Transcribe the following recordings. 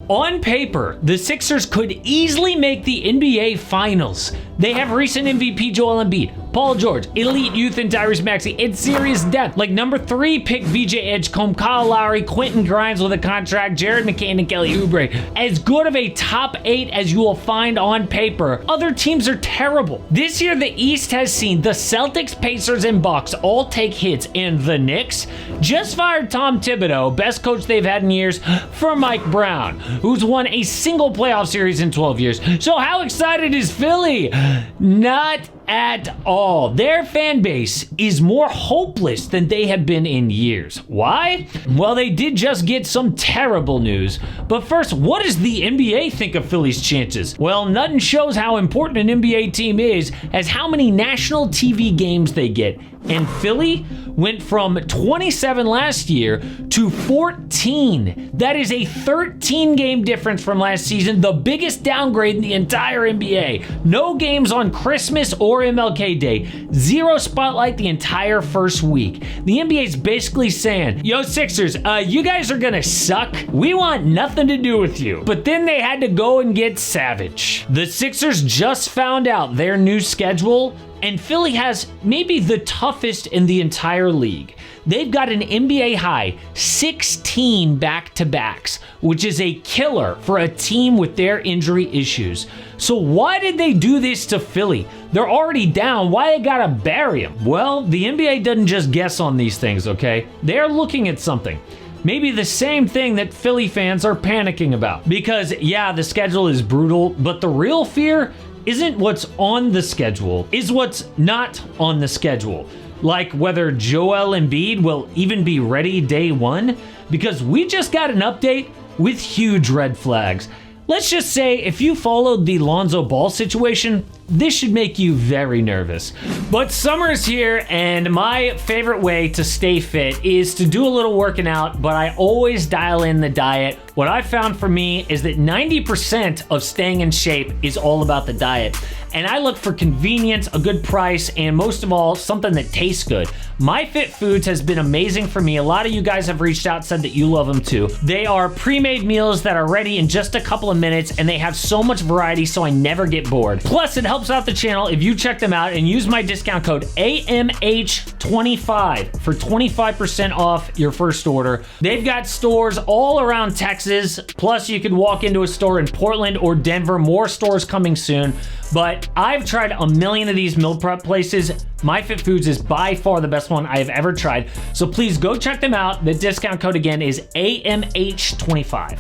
On paper, the Sixers could easily make the NBA Finals. They have recent MVP Joel Embiid, Paul George, elite youth and Tyrese Maxey, and serious depth. Like number 3 pick VJ Edgecombe, Kyle Lowry, Quentin Grimes with a contract, Jared McCain, and Kelly Oubre. As good of a top 8 as you will find on paper. Other teams are terrible. This year, the East has seen the Celtics, Pacers, and Bucks all take hits, and the Knicks just fired Tom Thibodeau, best coach they've had in years, for Mike Brown, who's won a single playoff series in 12 years. So how excited is Philly? Not at all. Their fan base is more hopeless than they have been in years. Why? Well, they did just get some terrible news. But first, what does the NBA think of Philly's chances? Well, nothing shows how important an NBA team is as how many national TV games they get. And Philly went from 27 last year to 14. That is a 13-game difference from last season, the biggest downgrade in the entire NBA. No games on Christmas or MLK Day. Zero spotlight the entire first week. The NBA is basically saying, yo, Sixers, you guys are gonna suck. We want nothing to do with you. But then they had to go and get savage. The Sixers just found out their new schedule, and Philly has maybe the toughest in the entire league. They've got an NBA high 16 back-to-backs, which is a killer for a team with their injury issues. So why did they do this to Philly? They're already down. Why they gotta bury them? Well, the NBA doesn't just guess on these things, okay? They're looking at something. Maybe the same thing that Philly fans are panicking about. Because, yeah, the schedule is brutal, but the real fear isn't what's on the schedule, is what's not on the schedule. Like whether Joel Embiid will even be ready day one, because we just got an update with huge red flags. Let's just say if you followed the Lonzo Ball situation, this should make you very nervous. But summer's here, and my favorite way to stay fit is to do a little working out, but I always dial in the diet. What I found for me is that 90% of staying in shape is all about the diet. And I look for convenience, a good price, and most of all, something that tastes good. MyFitFoods has been amazing for me. A lot of you guys have reached out, said that you love them too. They are pre-made meals that are ready in just a couple of minutes, and they have so much variety, so I never get bored. Plus, it helps out the channel if you check them out and use my discount code AMH25 for 25% off your first order. They've got stores all around Texas. Plus, you could walk into a store in Portland or Denver. More stores coming soon. But I've tried a million of these meal prep places. MyFitFoods is by far the best one I have ever tried. So please go check them out. The discount code again is AMH25.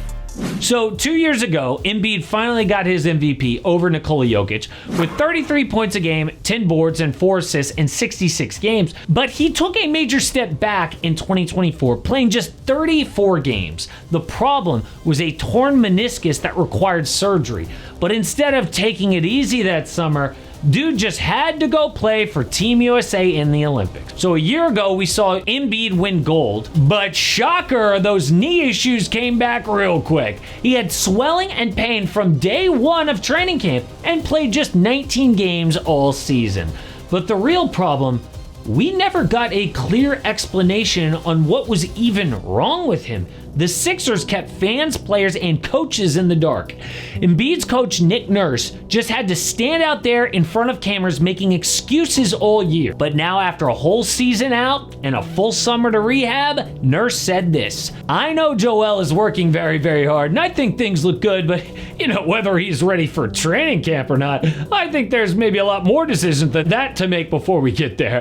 So 2 years ago, Embiid finally got his MVP over Nikola Jokic with 33 points a game, 10 boards, and 4 assists in 66 games. But he took a major step back in 2024, playing just 34 games. The problem was a torn meniscus that required surgery. But instead of taking it easy that summer, dude just had to go play for Team USA in the Olympics. So a year ago, we saw Embiid win gold, but shocker, those knee issues came back real quick. He had swelling and pain from day one of training camp and played just 19 games all season. But the real problem, we never got a clear explanation on what was even wrong with him. The Sixers kept fans, players, and coaches in the dark. Embiid's coach, Nick Nurse, just had to stand out there in front of cameras making excuses all year. But now, after a whole season out and a full summer to rehab, Nurse said this: I know Joel is working very, very hard, and I think things look good, but, whether he's ready for training camp or not, I think there's maybe a lot more decisions than that to make before we get there.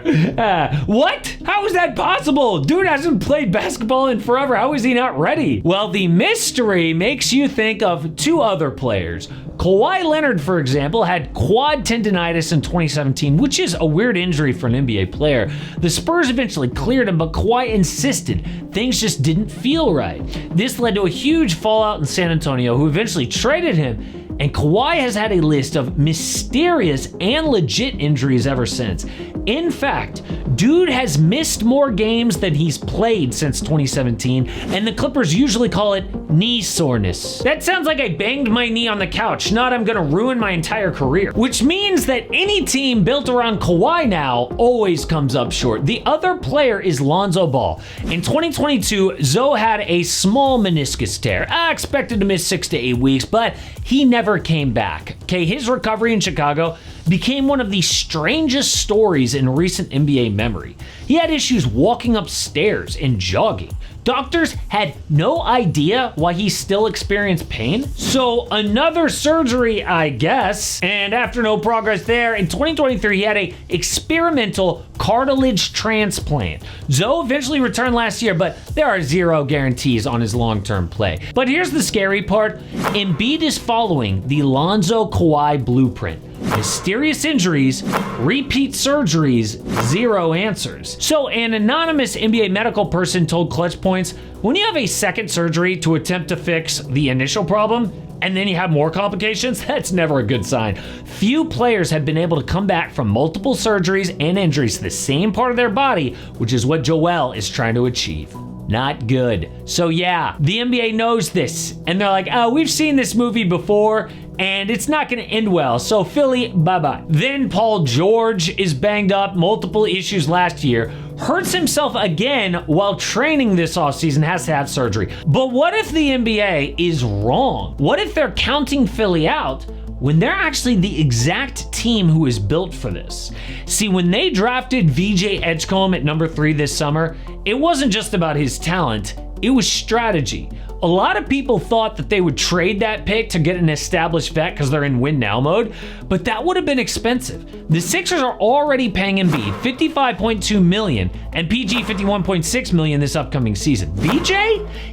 What? How is that possible? Dude hasn't played basketball in forever. How is he not ready? Well, the mystery makes you think of 2 other players. Kawhi Leonard, for example, had quad tendonitis in 2017, which is a weird injury for an NBA player. The Spurs eventually cleared him, but Kawhi insisted things just didn't feel right. This led to a huge fallout in San Antonio, who eventually traded him. And Kawhi has had a list of mysterious and legit injuries ever since. In fact, dude has missed more games than he's played since 2017, and the Clippers usually call it knee soreness. That sounds like I banged my knee on the couch not I'm gonna ruin my entire career. Which means that any team built around Kawhi now always comes up short. The other player is Lonzo Ball. In 2022, Zoe had a small meniscus tear. I expected to miss 6 to 8 weeks, but he never came back. Okay, his recovery in Chicago became one of the strangest stories in recent NBA memory. He had issues walking upstairs and jogging. Doctors had no idea why he still experienced pain. So another surgery, I guess. And after no progress there, in 2023, he had a experimental cartilage transplant. Zoe eventually returned last year, but there are zero guarantees on his long-term play. But here's the scary part. Embiid is following the Lonzo Kawhi blueprint. Mysterious injuries, repeat surgeries, zero answers. So an anonymous NBA medical person told Clutch Points, when you have a second surgery to attempt to fix the initial problem, and then you have more complications, that's never a good sign. Few players have been able to come back from multiple surgeries and injuries to the same part of their body, which is what Joel is trying to achieve. Not good. So yeah, the NBA knows this, and they're like, oh, we've seen this movie before, and it's not going to end well. So Philly, bye-bye. Then Paul George is banged up, multiple issues last year, hurts himself again while training this offseason, has to have surgery. But what if the NBA is wrong? What if they're counting Philly out when they're actually the exact team who is built for this? See, when they drafted VJ Edgecombe at number 3 this summer, it wasn't just about his talent, it was strategy. A lot of people thought that they would trade that pick to get an established vet because they're in win now mode, but that would have been expensive. The Sixers are already paying Embiid $55.2 million and PG $51.6 million this upcoming season. VJ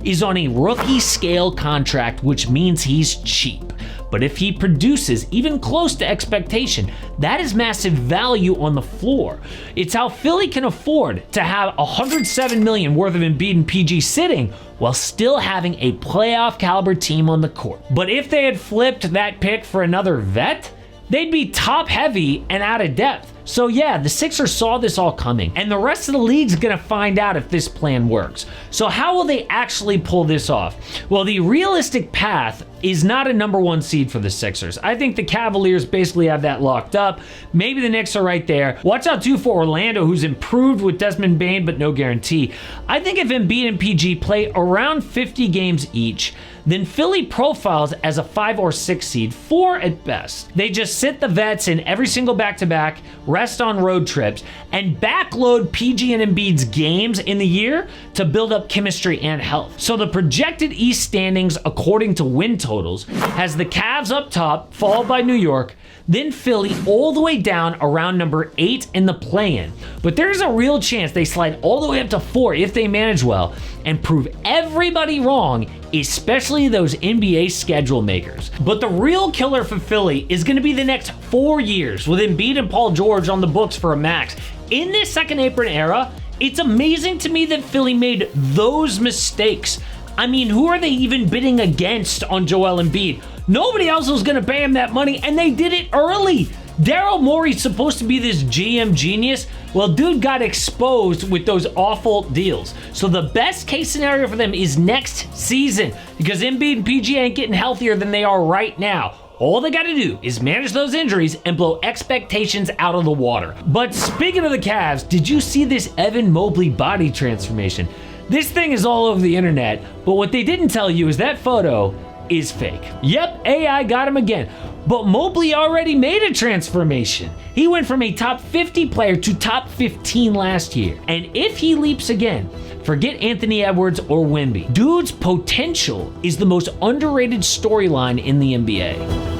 is on a rookie scale contract, which means he's cheap. But if he produces even close to expectation, that is massive value on the floor. It's how Philly can afford to have $107 million worth of Embiid and PG sitting while still having a playoff caliber team on the court. But if they had flipped that pick for another vet, they'd be top heavy and out of depth. So yeah, the Sixers saw this all coming, and the rest of the league's gonna find out if this plan works. So how will they actually pull this off? Well, the realistic path is not a number 1 seed for the Sixers. I think the Cavaliers basically have that locked up. Maybe the Knicks are right there. Watch out too for Orlando, who's improved with Desmond Bane, but no guarantee. I think if Embiid and PG play around 50 games each, then Philly profiles as a 5 or 6 seed, 4 at best. They just sit the vets in every single back-to-back, rest on road trips, and backload PG and Embiid's games in the year to build up chemistry and health. So the projected East standings, according to win totals, has the Cavs up top, followed by New York, then Philly all the way down around number 8 in the play-in. But there's a real chance they slide all the way up to 4 if they manage well and prove everybody wrong, especially those NBA schedule makers. But the real killer for Philly is going to be the next 4 years with Embiid and Paul George on the books for a max. In this second apron era, it's amazing to me that Philly made those mistakes. I mean, who are they even bidding against on Joel Embiid? Nobody else was going to pay him that money, and they did it early. Daryl Morey's supposed to be this GM genius. Well, dude got exposed with those awful deals. So the best case scenario for them is next season, because Embiid and PG ain't getting healthier than they are right now. All they got to do is manage those injuries and blow expectations out of the water. But speaking of the Cavs, did you see this Evan Mobley body transformation? This thing is all over the internet, but what they didn't tell you is that photo is fake. Yep, AI got him again. But Mobley already made a transformation. He went from a top 50 player to top 15 last year. And if he leaps again, forget Anthony Edwards or Wemby. Dude's potential is the most underrated storyline in the NBA.